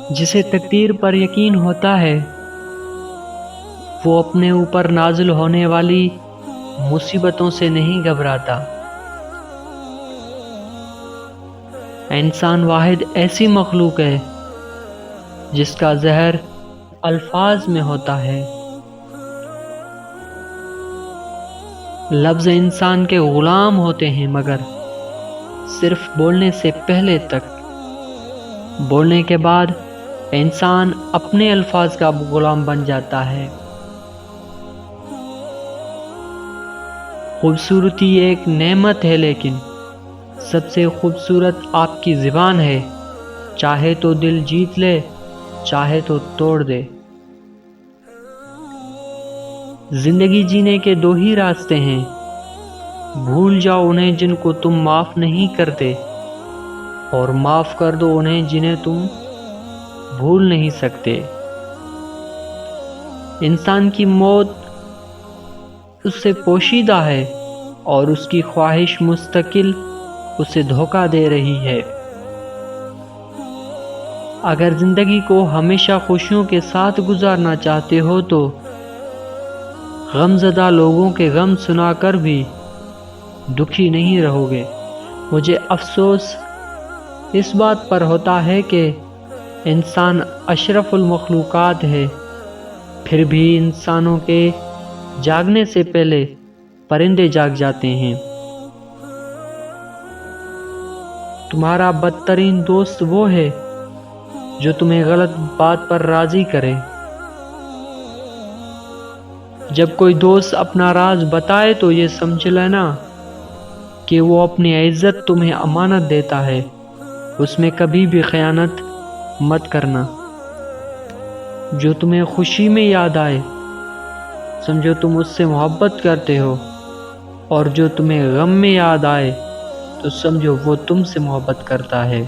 جسے تقدیر پر یقین ہوتا ہے وہ اپنے اوپر نازل ہونے والی مصیبتوں سے نہیں گھبراتا۔ انسان واحد ایسی مخلوق ہے جس کا زہر الفاظ میں ہوتا ہے۔ لفظ انسان کے غلام ہوتے ہیں مگر صرف بولنے سے پہلے تک۔ بولنے کے بعد انسان اپنے الفاظ کا غلام بن جاتا ہے۔ خوبصورتی ایک نعمت ہے لیکن سب سے خوبصورت آپ کی زبان ہے، چاہے تو دل جیت لے چاہے تو توڑ دے۔ زندگی جینے کے دو ہی راستے ہیں، بھول جاؤ انہیں جن کو تم معاف نہیں کرتے، اور معاف کر دو انہیں جنہیں تم بھول نہیں سکتے۔ انسان کی موت اس سے پوشیدہ ہے اور اس کی خواہش مستقل اسے دھوکہ دے رہی ہے۔ اگر زندگی کو ہمیشہ خوشیوں کے ساتھ گزارنا چاہتے ہو تو غم زدہ لوگوں کے غم سنا کر بھی دکھی نہیں رہو گے۔ مجھے افسوس اس بات پر ہوتا ہے کہ انسان اشرف المخلوقات ہے، پھر بھی انسانوں کے جاگنے سے پہلے پرندے جاگ جاتے ہیں۔ تمہارا بدترین دوست وہ ہے جو تمہیں غلط بات پر راضی کرے۔ جب کوئی دوست اپنا راز بتائے تو یہ سمجھ لینا کہ وہ اپنی عزت تمہیں امانت دیتا ہے، اس میں کبھی بھی خیانت مت کرنا۔ جو تمہیں خوشی میں یاد آئے سمجھو تم اس سے محبت کرتے ہو، اور جو تمہیں غم میں یاد آئے تو سمجھو وہ تم سے محبت کرتا ہے۔